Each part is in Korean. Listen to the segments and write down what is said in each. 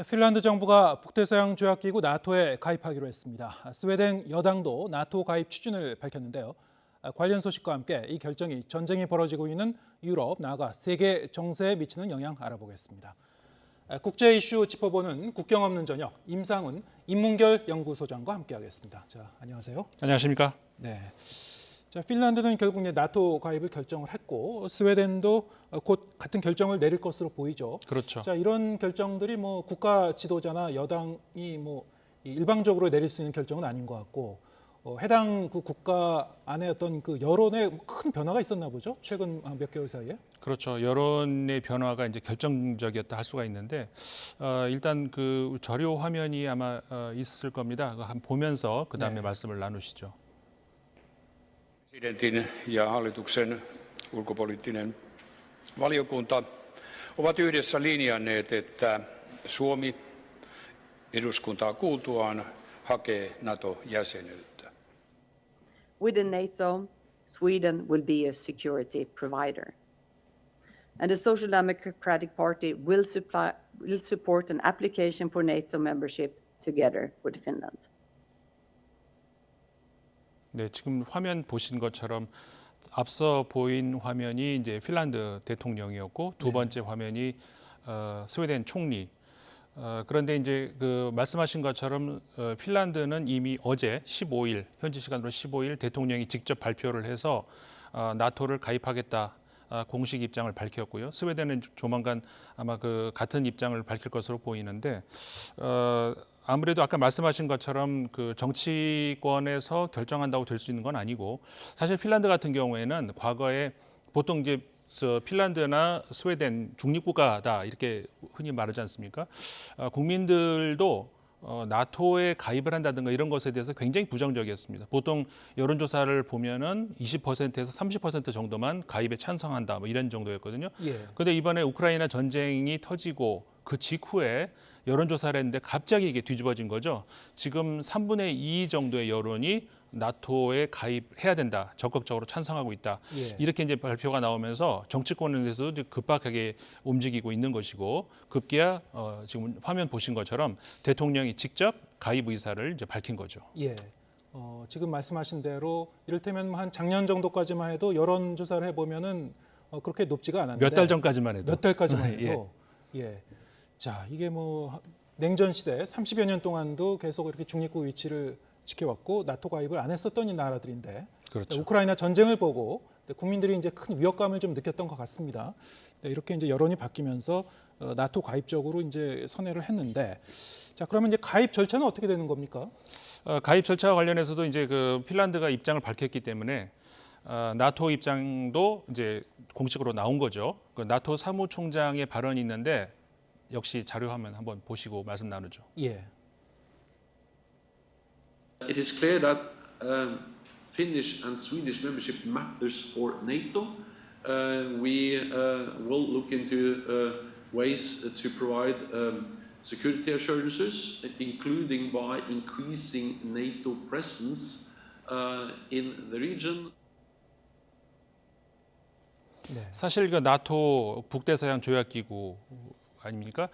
핀란드 정부가 북대서양 조약기구 나토에 가입하기로 했습니다. 스웨덴 여당도 나토 가입 추진을 밝혔는데요. 관련 소식과 함께 이 결정이 전쟁이 벌어지고 있는 유럽, 나아가 세계 정세에 미치는 영향 알아보겠습니다. 국제 이슈 짚어보는 국경 없는 저녁, 임상훈 인문결 연구소장과 함께하겠습니다. 자, 안녕하세요. 안녕하십니까? 네. 자, 핀란드는 결국 나토 가입을 결정을 했고 스웨덴도 곧 같은 결정을 내릴 것으로 보이죠. 그렇죠. 자, 이런 결정들이 뭐 국가 지도자나 여당이 뭐 일방적으로 내릴 수 있는 결정은 아닌 것 같고 해당 그 국가 안에 어떤 그 여론에 큰 변화가 있었나 보죠. 최근 몇 개월 사이에. 그렇죠. 여론의 변화가 이제 결정적이었다 할 수가 있는데 일단 그 자료 화면이 아마 있을 겁니다. 그거 한번 보면서 그 다음에 말씀을 나누시죠. Presidentin ja hallituksen ulkopoliittinen valiokunta ovat yhdessä linjanneet, että Suomi eduskuntaa kuultuaan hakee NATO-jäsenyyttä. Within NATO, Sweden will be a security provider. And the Social Democratic Party will support an application for NATO membership together with Finland. 네, 지금 화면 보신 것처럼 앞서 보인 화면이 이제 핀란드 대통령이었고 두 번째 화면이 스웨덴 총리. 그런데 이제 그 말씀하신 것처럼 핀란드는 이미 어제 15일 현지 시간으로 15일 대통령이 직접 발표를 해서 나토를 가입하겠다. 공식 입장을 밝혔고요. 스웨덴은 조만간 아마 그 같은 입장을 밝힐 것으로 보이는데 아무래도 아까 말씀하신 것처럼 그 정치권에서 결정한다고 될 수 있는 건 아니고 사실 핀란드 같은 경우에는 과거에 보통 이제 핀란드나 스웨덴 중립국가다 이렇게 흔히 말하지 않습니까? 국민들도 나토에 가입을 한다든가 이런 것에 대해서 굉장히 부정적이었습니다. 보통 여론조사를 보면은 20%에서 30% 정도만 가입에 찬성한다 뭐 이런 정도였거든요. 그런데 이번에 우크라이나 전쟁이 터지고 그 직후에 여론조사를 했는데 갑자기 이게 뒤집어진 거죠. 지금 3분의 2 정도의 여론이 나토에 가입해야 된다, 적극적으로 찬성하고 있다. 이렇게 이제 발표가 나오면서 정치권에서도 급박하게 움직이고 있는 것이고 급기야 지금 화면 보신 것처럼 대통령이 직접 가입 의사를 이제 밝힌 거죠. 예. 지금 말씀하신 대로 이를테면 한 작년 정도까지만 해도 여론조사를 해보면은 그렇게 높지가 않았는데 몇 달 전까지만 해도. 몇 달까지만 해도 자, 이게 뭐 냉전 시대 30여 년 동안도 계속 이렇게 중립국 위치를 지켜왔고 나토 가입을 안 했었던 이 나라들인데 그렇죠. 우크라이나 전쟁을 보고 국민들이 이제 큰 위협감을 좀 느꼈던 것 같습니다. 이렇게 이제 여론이 바뀌면서 나토 가입 쪽으로 이제 선회를 했는데 자, 그러면 이제 가입 절차는 어떻게 되는 겁니까? 가입 절차와 관련해서도 이제 그 핀란드가 입장을 밝혔기 때문에 나토 입장도 이제 공식으로 나온 거죠. 그 나토 사무총장의 발언이 있는데 역시 자료 화면 한번 보시고 말씀 나누죠. 예. It is clear that Finnish and Swedish membership matters for NATO. We will look into ways to provide security assurances, including by increasing NATO presence in the region. 사실 그 나토 북대서양 조약기구 아닙니까?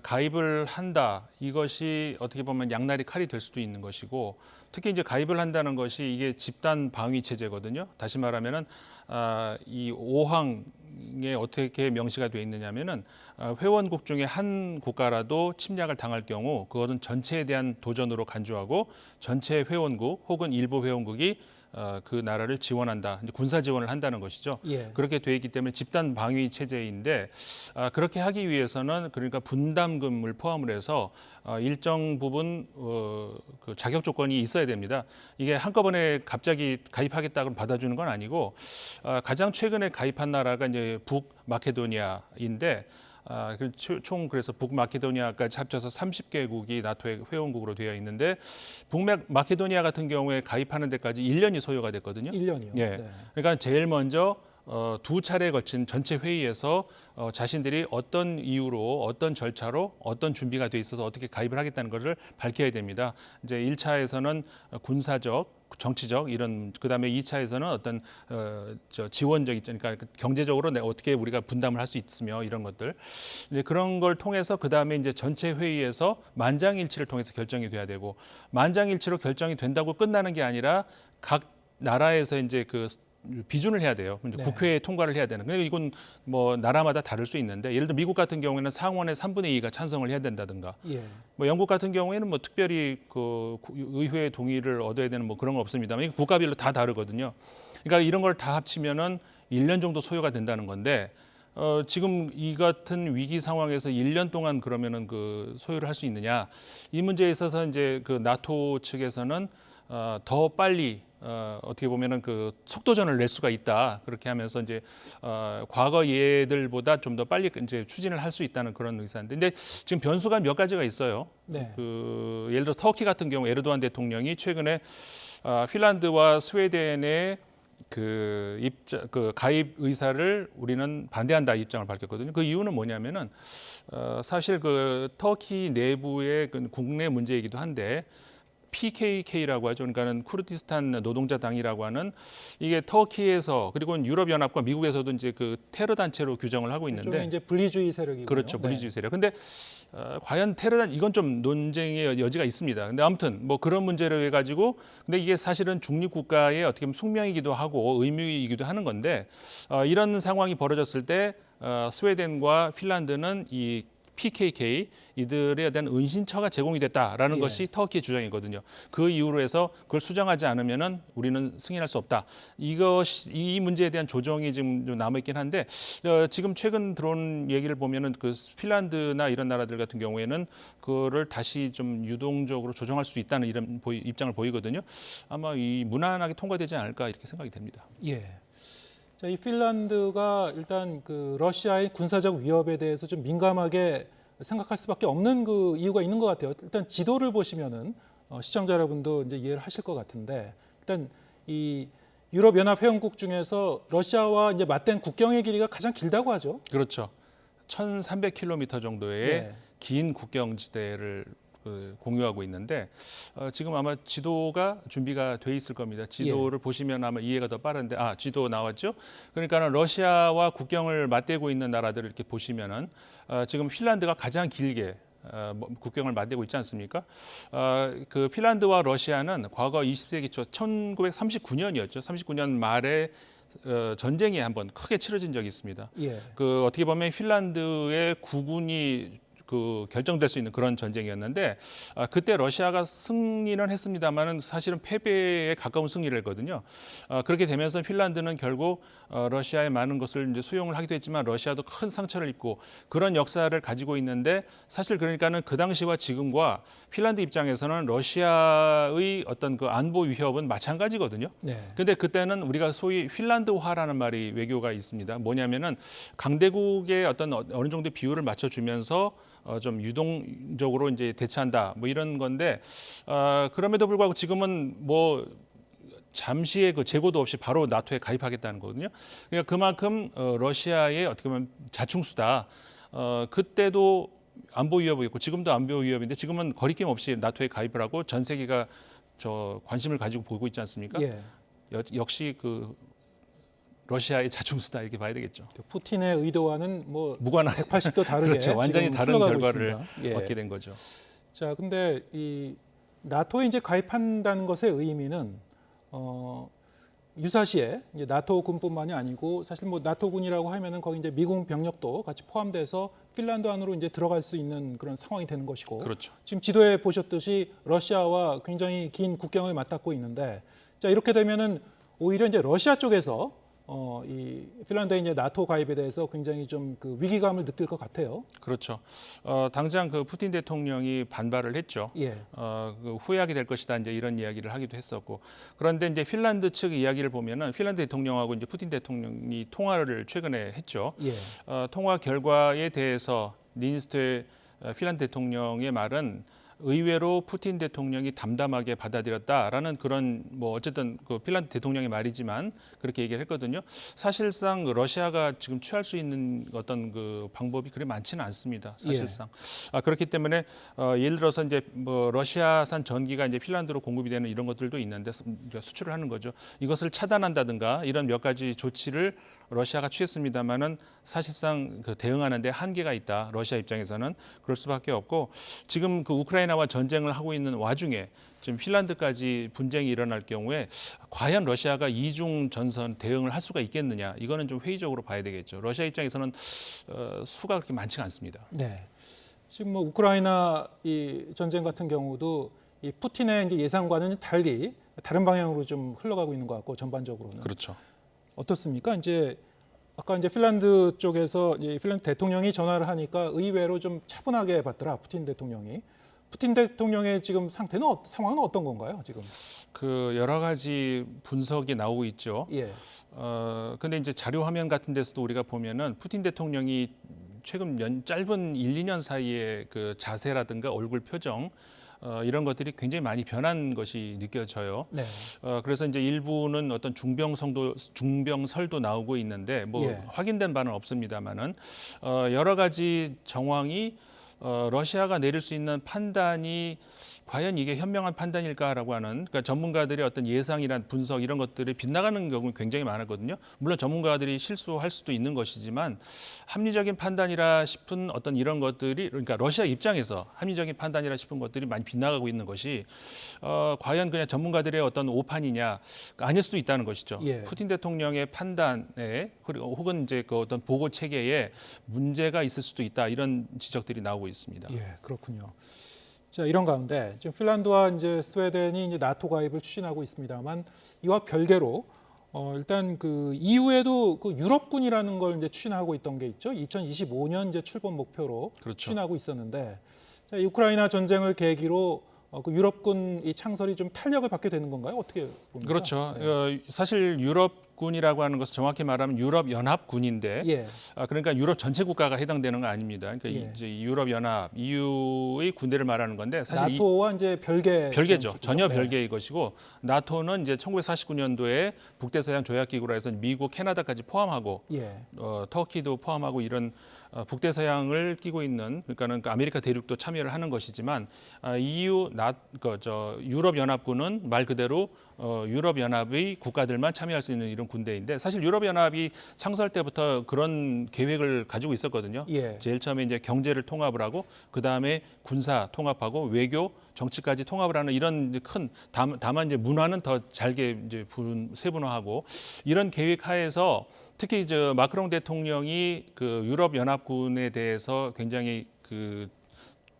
가입을 한다. 이것이 어떻게 보면 양날의 칼이 될 수도 있는 것이고 특히 이제 가입을 한다는 것이 이게 집단 방위 체제거든요. 다시 말하면은 이 5항에 어떻게 명시가 되어 있느냐면은 회원국 중에 한 국가라도 침략을 당할 경우 그것은 전체에 대한 도전으로 간주하고 전체 회원국 혹은 일부 회원국이 그 나라를 지원한다, 이제 군사 지원을 한다는 것이죠. 그렇게 돼 있기 때문에 집단 방위 체제인데 그렇게 하기 위해서는 그러니까 분담금을 포함을 해서 일정 부분 그 자격 조건이 있어야 됩니다. 이게 한꺼번에 갑자기 가입하겠다 그럼 받아주는 건 아니고 가장 최근에 가입한 나라가 이제 북마케도니아인데. 총 그래서 북마케도니아까지 합쳐서 30개국이 나토의 회원국으로 되어 있는데 북마케도니아 같은 경우에 가입하는 데까지 1년이 소요가 됐거든요. 1년이요. 예. 그러니까 제일 먼저 두 차례에 걸친 전체 회의에서 자신들이 어떤 이유로 어떤 절차로 어떤 준비가 돼 있어서 어떻게 가입을 하겠다는 것을 밝혀야 됩니다. 이제 1차에서는 군사적, 정치적 이런 그다음에 2차에서는 어떤 지원적 그러니까 경제적으로 어떻게 우리가 분담을 할 수 있으며 이런 것들 이제 그런 걸 통해서 그다음에 이제 전체 회의에서 만장일치를 통해서 결정이 돼야 되고 만장일치로 결정이 된다고 끝나는 게 아니라 각 나라에서 이제 그 비준을 해야 돼요. 네. 국회에 통과를 해야 되는. 그러니까 이건 뭐 나라마다 다를 수 있는데 예를 들어 미국 같은 경우에는 상원의 3분의 2가 찬성을 해야 된다든가. 예. 뭐 영국 같은 경우에는 뭐 특별히 그 의회의 동의를 얻어야 되는 뭐 그런 건 없습니다만 이게 국가별로 다 다르거든요. 그러니까 이런 걸 다 합치면은 1년 정도 소요가 된다는 건데 지금 이 같은 위기 상황에서 1년 동안 그러면은 그 소요를 할 수 있느냐 이 문제에 있어서 이제 그 나토 측에서는 더 빨리 어떻게 보면은 그 속도전을 낼 수가 있다 그렇게 하면서 이제 과거 예들보다 좀 더 빨리 이제 추진을 할 수 있다는 그런 의사인데, 근데 지금 변수가 몇 가지가 있어요. 네. 그 예를 들어 터키 같은 경우 에르도안 대통령이 최근에 핀란드와 스웨덴의 그 가입 의사를 우리는 반대한다 입장을 밝혔거든요. 그 이유는 뭐냐면은 사실 그 터키 내부의 그 국내 문제이기도 한데. PKK라고 하죠. 그러니까는 쿠르디스탄 노동자당이라고 하는 이게 터키에서 그리고 유럽연합과 미국에서도 이제 그 테러 단체로 규정을 하고 있는데 일종의 이제 분리주의 세력이고요. 그렇죠. 분리주의 세력. 근데 과연 테러단 이건 좀 논쟁의 여지가 있습니다. 근데 아무튼 뭐 그런 문제로 해 가지고 근데 이게 사실은 중립 국가의 어떻게 보면 숙명이기도 하고 의무이기도 하는 건데 이런 상황이 벌어졌을 때 스웨덴과 핀란드는 이 PKK 이들에 대한 은신처가 제공이 됐다라는 예. 것이 터키의 주장이거든요. 그 이유로 해서 그걸 수정하지 않으면은 우리는 승인할 수 없다. 이 문제에 대한 조정이 지금 좀 남아 있긴 한데 지금 최근 들어온 얘기를 보면은 그 핀란드나 이런 나라들 같은 경우에는 그거를 다시 좀 유동적으로 조정할 수 있다는 이런 입장을 보이거든요. 아마 이 무난하게 통과되지 않을까 이렇게 생각이 됩니다. 예. 자, 이 핀란드가 일단 그 러시아의 군사적 위협에 대해서 좀 민감하게 생각할 수밖에 없는 그 이유가 있는 것 같아요. 일단 지도를 보시면은 시청자 여러분도 이제 이해를 하실 것 같은데 일단 이 유럽 연합 회원국 중에서 러시아와 이제 맞댄 국경의 길이가 가장 길다고 하죠. 그렇죠. 1,300km 정도의 예. 긴 국경지대를 공유하고 있는데 지금 아마 지도가 준비가 돼 있을 겁니다. 지도를 보시면 아마 이해가 더 빠른데 지도 나왔죠? 그러니까는 러시아와 국경을 맞대고 있는 나라들을 이렇게 보시면은 지금 핀란드가 가장 길게 국경을 맞대고 있지 않습니까? 그 핀란드와 러시아는 과거 20세기 초 1939년이었죠. 39년 말에 전쟁이 한번 크게 치러진 적이 있습니다. 예. 그 어떻게 보면 핀란드의 구군이 그 결정될 수 있는 그런 전쟁이었는데 그때 러시아가 승리는 했습니다만은 사실은 패배에 가까운 승리를 했거든요. 그렇게 되면서 핀란드는 결국 러시아의 많은 것을 이제 수용을 하기도 했지만 러시아도 큰 상처를 입고 그런 역사를 가지고 있는데 사실 그러니까는 그 당시와 지금과 핀란드 입장에서는 러시아의 어떤 그 안보 위협은 마찬가지거든요. 네. 근데 그때는 우리가 소위 핀란드화라는 말이 외교가 있습니다. 뭐냐면은 강대국의 어떤 어느 정도 비율을 맞춰주면서 좀 유동적으로 이제 대처한다 뭐 이런 건데 그럼에도 불구하고 지금은 뭐 잠시의 그 재고도 없이 바로 나토에 가입하겠다는 거거든요. 그러니까 그만큼 러시아의 어떻게 보면 자충수다. 그때도 안보 위협이었고 지금도 안보 위협인데 지금은 거리낌 없이 나토에 가입을 하고 전 세계가 저 관심을 가지고 보고 있지 않습니까? 예. 역시 그 러시아의 자충수다 이렇게 봐야 되겠죠. 푸틴의 의도와는 뭐 무관한 180도 다르게 그렇죠. 완전히 지금 다른 흘러가고 결과를 있습니다. 예. 얻게 된 거죠. 자, 근데 이 나토에 이제 가입한다는 것의 의미는 유사시에 이제 나토 군뿐만이 아니고 사실 뭐 나토 군이라고 하면은 거기 이제 미국 병력도 같이 포함돼서 핀란드 안으로 이제 들어갈 수 있는 그런 상황이 되는 것이고. 그렇죠. 지금 지도에 보셨듯이 러시아와 굉장히 긴 국경을 맞닿고 있는데, 자 이렇게 되면은 오히려 이제 러시아 쪽에서 이 핀란드의 이제 나토 가입에 대해서 굉장히 좀 그 위기감을 느낄 것 같아요. 그렇죠. 당장 그 푸틴 대통령이 반발을 했죠. 예. 그 후회하게 될 것이다 이제 이런 이야기를 하기도 했었고 그런데 이제 핀란드 측 이야기를 보면은 핀란드 대통령하고 이제 푸틴 대통령이 통화를 최근에 했죠. 예. 통화 결과에 대해서 니니스토의 핀란드 대통령의 말은 의외로 푸틴 대통령이 담담하게 받아들였다라는 그런 뭐 어쨌든 그 핀란드 대통령의 말이지만 그렇게 얘기를 했거든요. 사실상 러시아가 지금 취할 수 있는 어떤 그 방법이 그리 많지는 않습니다. 사실상. 그렇기 때문에 예를 들어서 이제 뭐 러시아산 전기가 이제 핀란드로 공급이 되는 이런 것들도 있는데 수출을 하는 거죠. 이것을 차단한다든가 이런 몇 가지 조치를 러시아가 취했습니다만은 사실상 그 대응하는데 한계가 있다. 러시아 입장에서는 그럴 수밖에 없고 지금 그 우크라이나와 전쟁을 하고 있는 와중에 지금 핀란드까지 분쟁이 일어날 경우에 과연 러시아가 이중 전선 대응을 할 수가 있겠느냐? 이거는 좀 회의적으로 봐야 되겠죠. 러시아 입장에서는 수가 그렇게 많지가 않습니다. 네. 지금 뭐 우크라이나 이 전쟁 같은 경우도 이 푸틴의 이제 예상과는 달리 다른 방향으로 좀 흘러가고 있는 것 같고 전반적으로는. 그렇죠. 어떻습니까? 이제 아까 이제 핀란드 쪽에서 핀란드 대통령이 전화를 하니까 의외로 좀 차분하게 받더라. 푸틴 대통령이. 푸틴 대통령의 지금 상황은 어떤 건가요? 지금? 그 여러 가지 분석이 나오고 있죠. 예. 근데 이제 자료 화면 같은 데서도 우리가 보면은 푸틴 대통령이 최근 짧은 1, 2년 사이에 그 자세라든가 얼굴 표정 이런 것들이 굉장히 많이 변한 것이 느껴져요. 네. 그래서 이제 일부는 어떤 중병설도 나오고 있는데 뭐 예. 확인된 바는 없습니다만은 여러 가지 정황이 러시아가 내릴 수 있는 판단이 과연 이게 현명한 판단일까라고 하는 그러니까 전문가들의 어떤 예상이란 분석 이런 것들이 빗나가는 경우는 굉장히 많았거든요. 물론 전문가들이 실수할 수도 있는 것이지만 합리적인 판단이라 싶은 어떤 이런 것들이 그러니까 러시아 입장에서 합리적인 판단이라 싶은 것들이 많이 빗나가고 있는 것이 과연 그냥 전문가들의 어떤 오판이냐 아닐 수도 있다는 것이죠. 예. 푸틴 대통령의 판단에 그리고 혹은 이제 그 어떤 보고 체계에 문제가 있을 수도 있다 이런 지적들이 나오고 있습니다. 예, 그렇군요. 자, 이런 가운데 지금 핀란드와 이제 스웨덴이 이제 나토 가입을 추진하고 있습니다만 이와 별개로 일단 그 이후에도 그 유럽군이라는 걸 이제 추진하고 있던 게 있죠. 2025년 이제 출범 목표로 그렇죠. 추진하고 있었는데 자, 이 우크라이나 전쟁을 계기로 그 유럽군 이 창설이 좀 탄력을 받게 되는 건가요? 어떻게 봅니까? 그렇죠. 네. 사실 유럽군이라고 하는 것은 정확히 말하면 유럽연합군인데 예. 그러니까 유럽 전체 국가가 해당되는 건 아닙니다. 그러니까 예. 이제 유럽연합, EU의 군대를 말하는 건데 사실 나토와 이제 별개죠. 전혀 네. 별개의 것이고 나토는 이제 1949년도에 북대서양 조약기구라 해서 미국, 캐나다까지 포함하고 예. 터키도 포함하고 이런 북대서양을 끼고 있는 그러니까는 그 아메리카 대륙도 참여를 하는 것이지만 유럽연합군은 말 그대로 유럽연합의 국가들만 참여할 수 있는 이런 군대인데 사실 유럽연합이 창설 때부터 그런 계획을 가지고 있었거든요. 예. 제일 처음에 이제 경제를 통합을 하고 그 다음에 군사 통합하고 외교, 정치까지 통합을 하는 이런 큰 다만 이제 문화는 더 잘게 이제 세분화하고 이런 계획 하에서 특히 마크롱 대통령이 그 유럽 연합군에 대해서 굉장히 그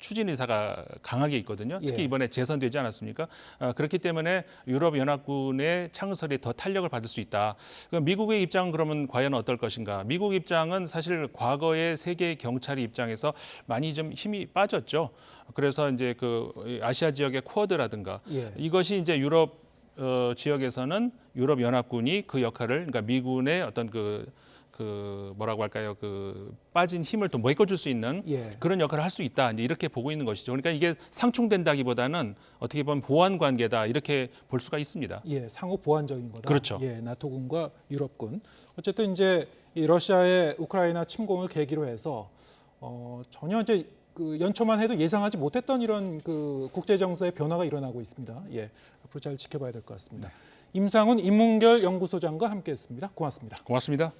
추진 의사가 강하게 있거든요. 특히 예. 이번에 재선되지 않았습니까? 그렇기 때문에 유럽 연합군의 창설이 더 탄력을 받을 수 있다. 그럼 미국의 입장은 그러면 과연 어떨 것인가? 미국 입장은 사실 과거의 세계 경찰의 입장에서 많이 좀 힘이 빠졌죠. 그래서 이제 그 아시아 지역의 쿼드라든가 예. 이것이 이제 유럽 지역에서는 유럽 연합군이 그 역할을 그러니까 미군의 어떤 그 뭐라고 할까요? 그 빠진 힘을 또 메꿔줄 수 있는 예. 그런 역할을 할 수 있다. 이제 이렇게 보고 있는 것이죠. 그러니까 이게 상충된다기보다는 어떻게 보면 보완 관계다 이렇게 볼 수가 있습니다. 예, 상호 보완적인 거다. 그렇죠. 예, 나토군과 유럽군. 어쨌든 이제 이 러시아의 우크라이나 침공을 계기로 해서 전혀 이제 그 연초만 해도 예상하지 못했던 이런 그 국제 정세의 변화가 일어나고 있습니다. 예, 앞으로 잘 지켜봐야 될 것 같습니다. 임상훈 인문결 연구소장과 함께했습니다. 고맙습니다. 고맙습니다.